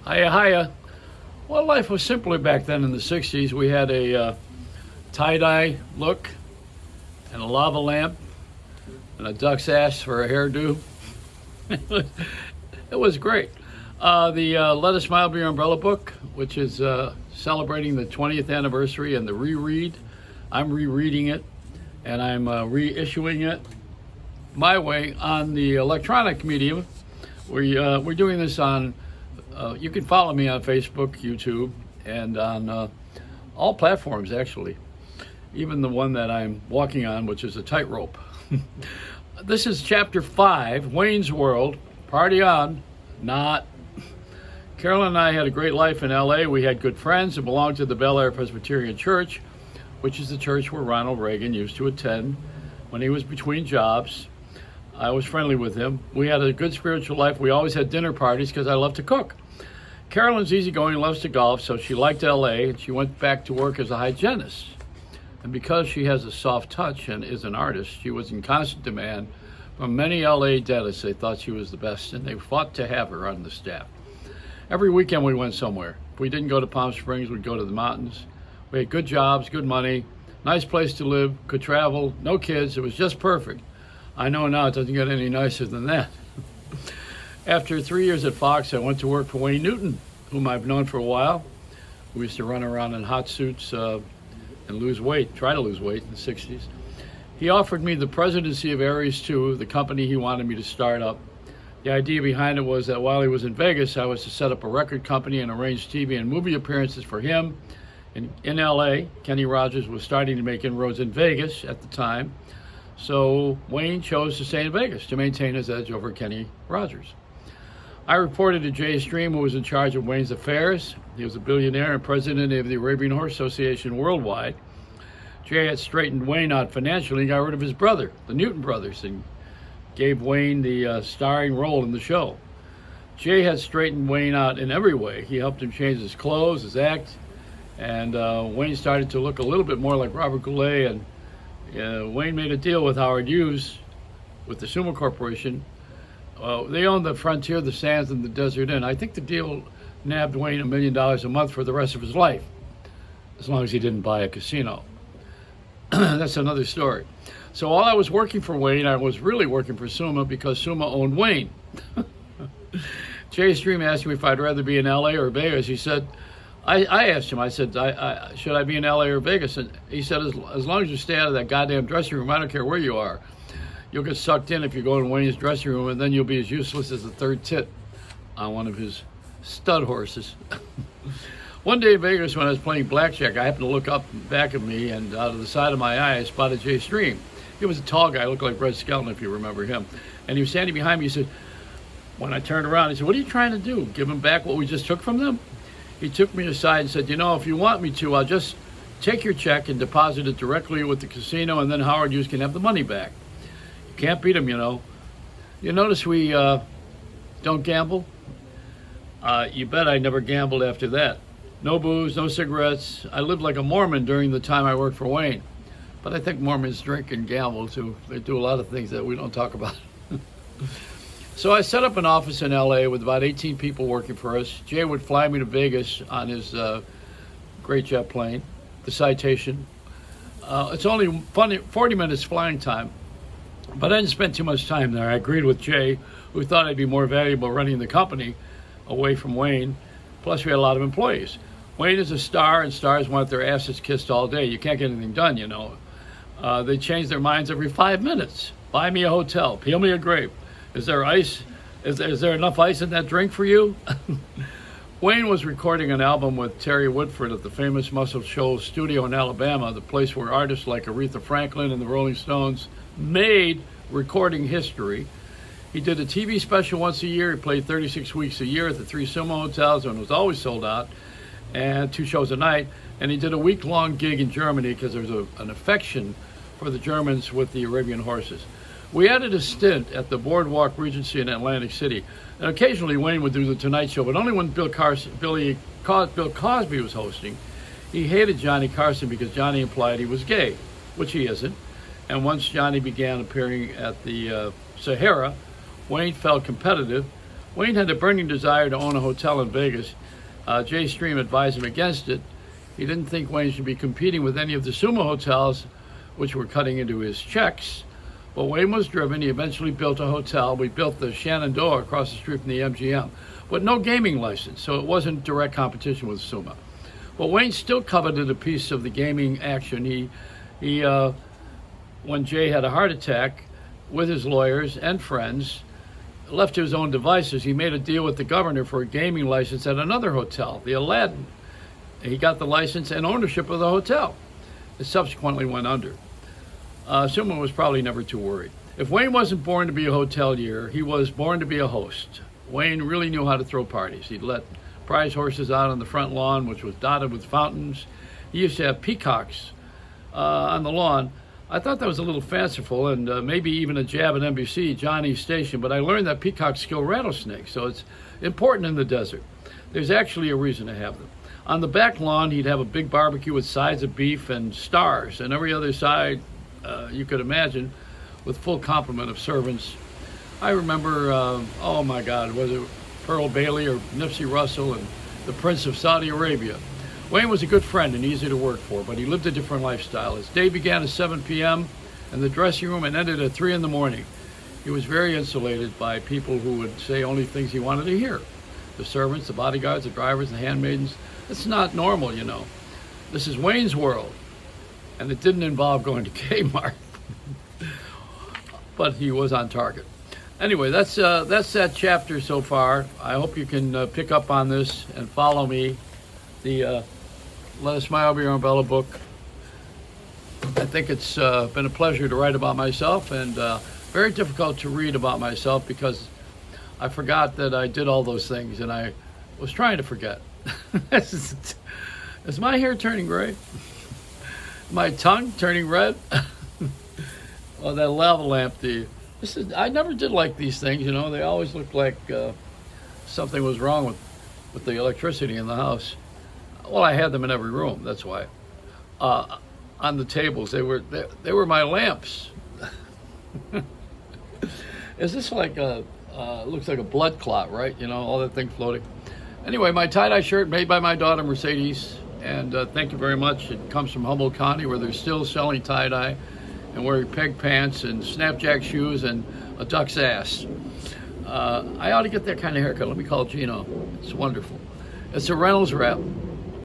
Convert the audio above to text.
Hiya, hiya. Well, life was simpler back then in the 60s. We had a tie-dye look and a lava lamp and a duck's ass for a hairdo. It was great. The Let Us Smile Be Your Umbrella book, which is celebrating the 20th anniversary and the reread. I'm rereading it and I'm reissuing it my way on the electronic medium. We're doing this on, you can follow me on Facebook, YouTube, and on all platforms actually. Even the one that I'm walking on, which is a tightrope. This is chapter 5, Wayne's World. Party on. Not. Carolyn and I had a great life in LA. We had good friends and belonged to the Bel Air Presbyterian Church, which is the church where Ronald Reagan used to attend when he was between jobs. I was friendly with him. We had a good spiritual life. We always had dinner parties because I love to cook. Carolyn's easygoing and loves to golf, so she liked LA and she went back to work as a hygienist. And because she has a soft touch and is an artist, she was in constant demand from many LA dentists. They thought she was the best and they fought to have her on the staff. Every weekend we went somewhere. If we didn't go to Palm Springs, we'd go to the mountains. We had good jobs, good money, nice place to live, could travel, no kids. It was just perfect. I know now it doesn't get any nicer than that. After 3 years at Fox, I went to work for Wayne Newton, whom I've known for a while. We used to run around in hot suits and lose weight, try to lose weight in the 60s. He offered me the presidency of Aries 2, the company he wanted me to start up. The idea behind it was that while he was in Vegas, I was to set up a record company and arrange TV and movie appearances for him. In LA, Kenny Rogers was starting to make inroads in Vegas at the time. So Wayne chose to stay in Vegas to maintain his edge over Kenny Rogers. I reported to Jay Stream, who was in charge of Wayne's affairs. He was a billionaire and president of the Arabian Horse Association worldwide. Jay had straightened Wayne out financially and got rid of his brother, the Newton brothers, and gave Wayne the starring role in the show. Jay had straightened Wayne out in every way. He helped him change his clothes, his act, and Wayne started to look a little bit more like Robert Goulet, and Wayne made a deal with Howard Hughes, with the Suma Corporation. They owned the Frontier, the Sands, and the Desert Inn. I think the deal nabbed Wayne $1 million a month for the rest of his life, as long as he didn't buy a casino. That's another story. So while I was working for Wayne, I was really working for Suma because Suma owned Wayne. Jay Stream asked me if I'd rather be in LA or Vegas. He said, I asked him, I said, should I be in LA or Vegas? And he said, as long as you stay out of that goddamn dressing room, I don't care where you are. You'll get sucked in if you go in Wayne's dressing room, and then you'll be as useless as the third tit on one of his stud horses. One day in Vegas, when I was playing blackjack, I happened to look up back at me, and out of the side of my eye, I spotted Jay Stream. He was a tall guy, looked like Red Skelton, if you remember him. And he was standing behind me. He said, when I turned around, he said, what are you trying to do? Give them back what we just took from them? He took me aside and said, if you want me to, I'll just take your check and deposit it directly with the casino, and then Howard Hughes can have the money back. You can't beat him, You notice we don't gamble? You bet I never gambled after that. No booze, no cigarettes. I lived like a Mormon during the time I worked for Wayne. But I think Mormons drink and gamble too. They do a lot of things that we don't talk about. So I set up an office in LA with about 18 people working for us. Jay would fly me to Vegas on his great jet plane, the Citation. It's only 40 minutes flying time, but I didn't spend too much time there. I agreed with Jay, who thought I'd be more valuable running the company away from Wayne. Plus, we had a lot of employees. Wayne is a star, and stars want their asses kissed all day. You can't get anything done, They change their minds every 5 minutes. Buy me a hotel. Peel me a grape. Is there ice? Is there enough ice in that drink for you? Wayne was recording an album with Terry Woodford at the famous Muscle Shoals studio in Alabama, the place where artists like Aretha Franklin and the Rolling Stones made recording history. He did a TV special once a year. He played 36 weeks a year at the 3 Sumo hotels and was always sold out, and 2 shows a night. And he did a week-long gig in Germany because there was an affection for the Germans with the Arabian horses. We added a stint at the Boardwalk Regency in Atlantic City. And occasionally Wayne would do the Tonight Show, but only when Bill Cosby was hosting. He hated Johnny Carson because Johnny implied he was gay, which he isn't. And once Johnny began appearing at the Sahara, Wayne felt competitive Wayne had a burning desire to own a hotel in Vegas. Jay Stream advised him against it. He didn't think Wayne should be competing with any of the sumo hotels, which were cutting into his checks. But Wayne was driven. He eventually built a hotel. We built the Shenandoah across the street from the MGM, but no gaming license, so it wasn't direct competition with sumo. But Wayne still coveted a piece of the gaming action. He when Jay had a heart attack, with his lawyers and friends, left to his own devices, he made a deal with the governor for a gaming license at another hotel, the Aladdin. He got the license and ownership of the hotel. It subsequently went under. Sumo was probably never too worried. If Wayne wasn't born to be a hotelier, he was born to be a host. Wayne really knew how to throw parties. He'd let prize horses out on the front lawn, which was dotted with fountains. He used to have peacocks on the lawn. I thought that was a little fanciful and maybe even a jab at NBC, Johnny's station, but I learned that peacocks kill rattlesnakes, so it's important in the desert. There's actually a reason to have them. On the back lawn, he'd have a big barbecue with sides of beef and stars, and every other side you could imagine, with full complement of servants. I remember, oh my God, was it Pearl Bailey or Nipsey Russell and the Prince of Saudi Arabia? Wayne was a good friend and easy to work for, but he lived a different lifestyle. His day began at 7 p.m. in the dressing room and ended at 3 in the morning. He was very insulated by people who would say only things he wanted to hear. The servants, the bodyguards, the drivers, the handmaidens. It's not normal, you know. This is Wayne's world, and it didn't involve going to Kmart, but he was on target. Anyway, that's that chapter so far. I hope you can pick up on this and follow me. The Let a Smile Be Your Umbrella book. I think it's been a pleasure to write about myself, and very difficult to read about myself because I forgot that I did all those things, and I was trying to forget. Is my hair turning gray? My tongue turning red? Well, that lava lamp, I never did like these things, you know. They always looked like something was wrong with the electricity in the house. Well, I had them in every room, that's why. On the tables, they were my lamps. Is this like looks like a blood clot, right? You know, all that thing floating. Anyway, my tie-dye shirt made by my daughter Mercedes, and thank you very much. It comes from Humboldt County, where they're still selling tie-dye and wearing peg pants and snapjack shoes and a duck's ass. I ought to get that kind of haircut. Let me call Gino. It's wonderful. It's a Reynolds wrap.